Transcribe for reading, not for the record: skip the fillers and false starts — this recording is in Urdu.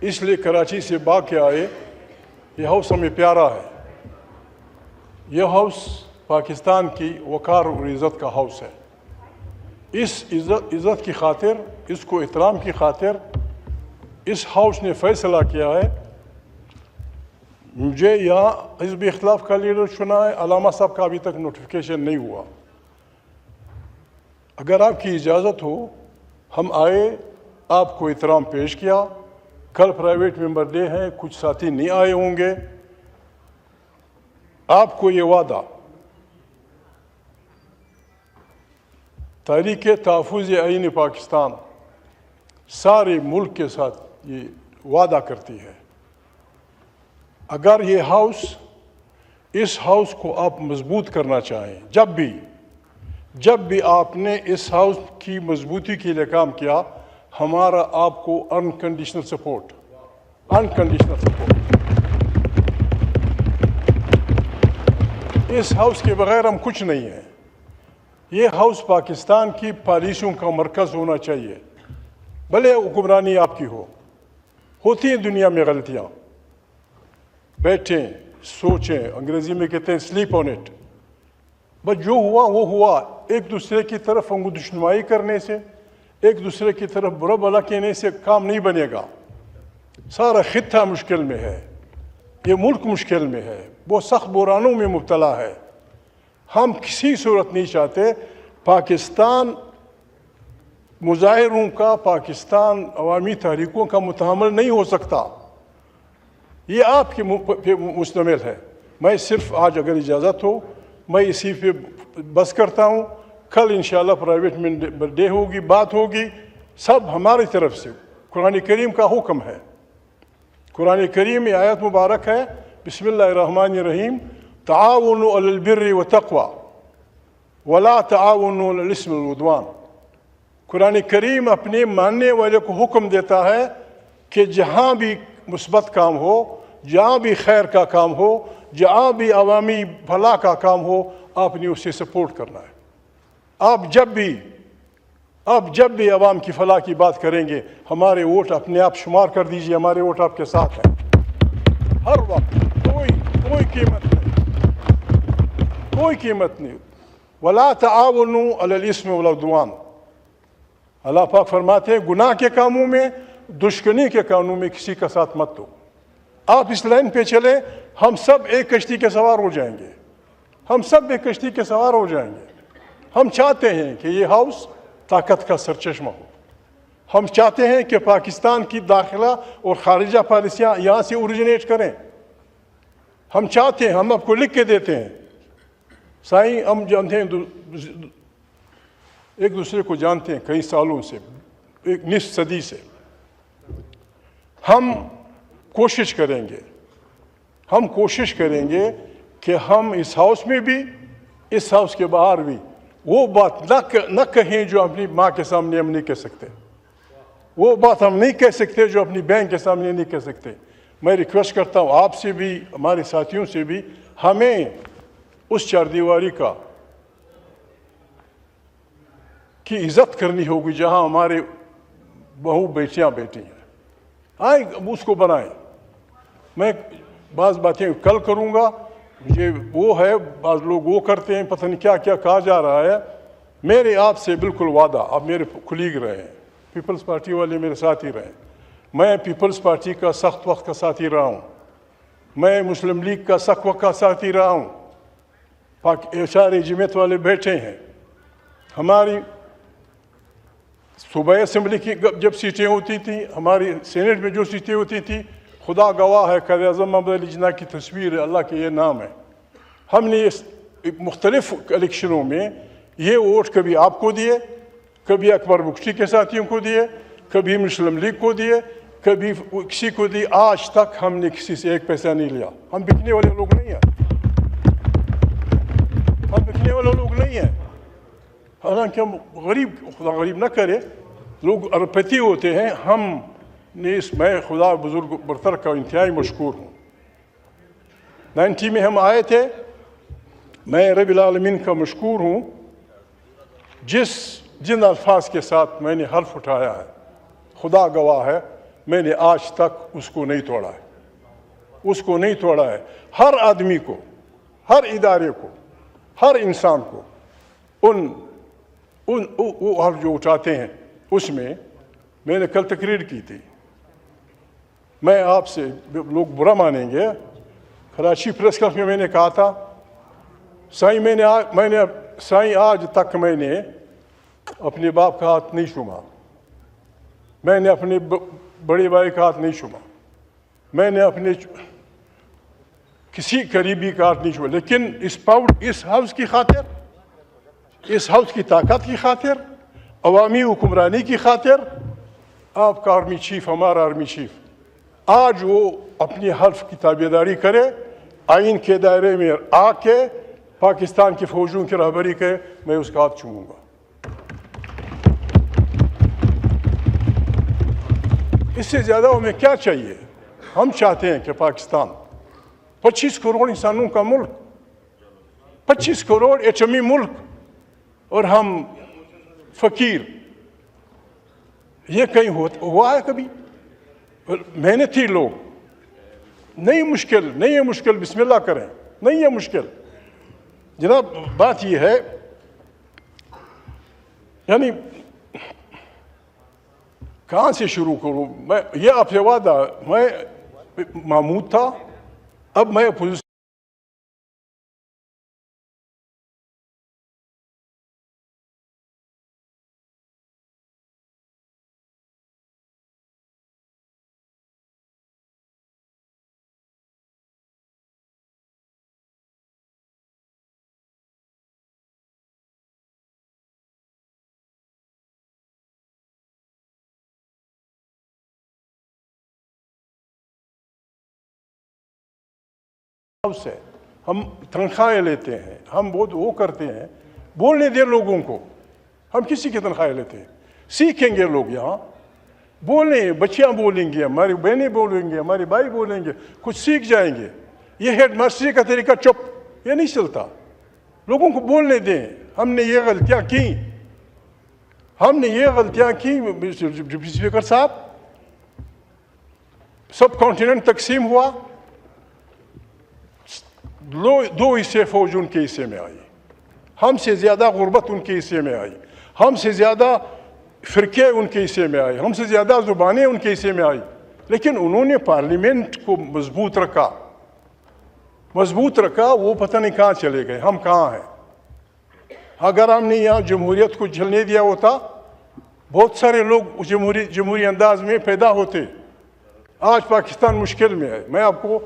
اس لیے کراچی سے بھاگ کے آئے. یہ ہاؤس ہمیں پیارا ہے. یہ ہاؤس پاکستان کی وقار اور عزت کا ہاؤس ہے. اس عزت کی خاطر، اس کو احترام کی خاطر اس ہاؤس نے فیصلہ کیا ہے مجھے یہاں حزب اختلاف کا لیڈر چنا ہے. علامہ صاحب کا ابھی تک نوٹیفیکیشن نہیں ہوا. اگر آپ کی اجازت ہو ہم آئے، آپ کو احترام پیش کیا. کل پرائیویٹ ممبر ڈے ہیں، کچھ ساتھی نہیں آئے ہوں گے. آپ کو یہ وعدہ تحریک تحفظ آئین پاکستان سارے ملک کے ساتھ یہ وعدہ کرتی ہے، اگر یہ ہاؤس، اس ہاؤس کو آپ مضبوط کرنا چاہیں، جب بھی آپ نے اس ہاؤس کی مضبوطی کے لیے کام کیا، ہمارا آپ کو انکنڈیشنل سپورٹ. اس ہاؤس کے بغیر ہم کچھ نہیں ہیں. یہ ہاؤس پاکستان کی پالیسیوں کا مرکز ہونا چاہیے. بھلے حکمرانی آپ کی ہوتی ہیں دنیا میں غلطیاں. بیٹھیں، سوچیں، انگریزی میں کہتے ہیں سلیپ آن اٹ. بس جو ہوا وہ ہوا. ایک دوسرے کی طرف انگشتنمائی کرنے سے، ایک دوسرے کی طرف برا بھلا کہنے سے کام نہیں بنے گا. سارا خطہ مشکل میں ہے، یہ ملک مشکل میں ہے، وہ سخت بحرانوں میں مبتلا ہے. ہم کسی صورت نہیں چاہتے پاکستان مظاہروں کا، پاکستان عوامی تحریکوں کا متحمل نہیں ہو سکتا. یہ آپ کے پہ مشتمل ہے. میں صرف آج اگر اجازت ہو میں اسی پہ بس کرتا ہوں. کل انشاءاللہ پرائیویٹ ممبر ڈے ہوگی، بات ہوگی. سب ہماری طرف سے قرآن کریم کا حکم ہے. قرآن کریم میں آیت مبارک ہے، بسم اللہ الرحمن الرحیم، تعاونوا علی البر والتقوی ولا تعاونوا علی الاثم والعدوان. قرآن کریم اپنے ماننے والے کو حکم دیتا ہے کہ جہاں بھی مثبت کام ہو، جہاں بھی خیر کا کام ہو، جہاں بھی عوامی بھلا کا کام ہو، آپ نے اسے سپورٹ کرنا ہے. آپ جب بھی عوام کی فلاح کی بات کریں گے، ہمارے ووٹ اپنے آپ شمار کر دیجئے، ہمارے ووٹ آپ کے ساتھ ہیں ہر وقت. کوئی قیمت نہیں. ولا تعاونوا علی الاثم والعدوان. اللہ پاک فرماتے ہیں گناہ کے کاموں میں، دشمنی کے کاموں میں کسی کا ساتھ مت دو. آپ اس لائن پہ چلیں، ہم سب ایک کشتی کے سوار ہو جائیں گے. ہم چاہتے ہیں کہ یہ ہاؤس طاقت کا سرچشمہ ہو. ہم چاہتے ہیں کہ پاکستان کی داخلہ اور خارجہ پالیسیاں یہاں سے اوریجنیٹ کریں. ہم چاہتے ہیں، ہم آپ کو لکھ کے دیتے ہیں. سائیں ہم جانتے ہیں، ایک دوسرے کو جانتے ہیں کئی سالوں سے، ایک نصف صدی سے. ہم کوشش کریں گے کہ ہم اس ہاؤس میں بھی، اس ہاؤس کے باہر بھی وہ بات نہ کہیں جو اپنی ماں کے سامنے ہم نہیں کہہ سکتے. وہ بات ہم نہیں کہہ سکتے جو اپنی بہن کے سامنے نہیں کہہ سکتے. میں ریکویسٹ کرتا ہوں آپ سے بھی، ہمارے ساتھیوں سے بھی، ہمیں اس چار دیواری کی عزت کرنی ہوگی جہاں ہمارے بہو بیٹیاں بیٹھی ہیں. آئیں اس کو بنائیں. میں بعض باتیں کل کروں گا، یہ وہ ہے، بعض لوگ وہ کرتے ہیں، پتہ نہیں کیا کیا کہا جا رہا ہے. میرے آپ سے بالکل وعدہ، آپ میرے کلیگ رہے ہیں، پیپلز پارٹی والے میرے ساتھی رہے ہیں. میں پیپلز پارٹی کا سخت وقت کا ساتھی رہا ہوں. میں مسلم لیگ کا سخت وقت کا ساتھی رہا ہوں. سارے جمعیت والے بیٹھے ہیں. ہماری صوبائی اسمبلی کی جب سیٹیں ہوتی تھیں، ہماری سینٹ میں جو سیٹیں ہوتی تھیں، خدا گواہ ہے، قائد اعظم محمد علی جناح کی تصویر ہے، اللہ کے یہ نام ہے. ہم نے اس مختلف الیکشنوں میں یہ ووٹ کبھی آپ کو دیے، کبھی اکبر بگٹی کے ساتھیوں کو دیے، کبھی مسلم لیگ کو دیے، کبھی کسی کو دی. آج تک ہم نے کسی سے ایک پیسہ نہیں لیا. ہم بکنے والے لوگ نہیں ہیں. حالانکہ ہم غریب، خدا غریب نہ کرے، لوگ اربپتی ہوتے ہیں. ہم نے میں خدا بزرگ برتر کا انتہائی مشکور ہوں. 90 میں ہم آئے تھے. میں رب العالمین کا مشکور ہوں جن الفاظ کے ساتھ میں نے حلف اٹھایا ہے. خدا گواہ ہے میں نے آج تک اس کو نہیں توڑا ہے، اس کو نہیں توڑا ہے۔ ہر آدمی کو، ہر ادارے کو، ہر انسان کو وہ حرف جو اٹھاتے ہیں اس میں نے کل تقریر کی تھی، میں آپ سے لوگ برا مانیں گے، کراچی پریس کلب میں نے کہا تھا سائیں آج تک میں نے اپنے باپ کا ہاتھ نہیں چوما، میں نے اپنے بڑے بھائی کا ہاتھ نہیں چوما، میں نے اپنے کسی قریبی کا ہاتھ نہیں چوما، لیکن اس ہاؤس کی خاطر، اس ہاؤس کی طاقت کی خاطر، عوامی حکمرانی کی خاطر، آپ کا آرمی چیف، ہمارا آرمی چیف آج وہ اپنی حلف کی تابعداری کرے، آئین کے دائرے میں آ کے پاکستان کی فوجوں کی رہبری کرے، میں اس کا ہاتھ چوموں گا۔ اس سے زیادہ ہمیں کیا چاہیے؟ ہم چاہتے ہیں کہ پاکستان 25 کروڑ انسانوں کا ملک، 25 کروڑ ایٹمی ملک، اور ہم فقیر، یہ کہیں ہوا ہے کبھی؟ محنتی لوگ، نہیں ہے مشکل، بسم اللہ کریں، نہیں ہے مشکل۔ جناب بات یہ ہے، یعنی کہاں سے شروع کروں میں؟ یہ آپ سے وعدہ، میں محمود تھا، اب میں اپوزیشن سے ہم تنخواہیں لیتے ہیں، ہم بہت وہ کرتے ہیں، بولنے دیں لوگوں کو، ہم کسی کی تنخواہیں لیتے ہیں، سیکھیں گے لوگ یہاں، بولیں، بچیاں بولیں گی، ہماری بہنیں بولیں گے، ہمارے بھائی بولیں گے، کچھ سیکھ جائیں گے۔ یہ ہیڈ ماسٹری کا طریقہ چپ، یہ نہیں چلتا، لوگوں کو بولنے دیں۔ ہم نے یہ غلطیاں کی، ڈپٹی اسپیکر صاحب، سب کانٹیننٹ تقسیم ہوا، 2 حصے فوج ان کے حصے میں آئی، ہم سے زیادہ غربت ان کے حصے میں آئی، ہم سے زیادہ فرقے ان کے حصے میں آئے، ہم سے زیادہ زبانیں ان کے حصے میں آئی، لیکن انہوں نے پارلیمنٹ کو مضبوط رکھا، وہ پتہ نہیں کہاں چلے گئے، ہم کہاں ہیں؟ اگر ہم نے یہاں جمہوریت کو جلنے دیا ہوتا، بہت سارے لوگ جمہوری انداز میں پیدا ہوتے۔ آج پاکستان مشکل میں ہے، میں آپ کو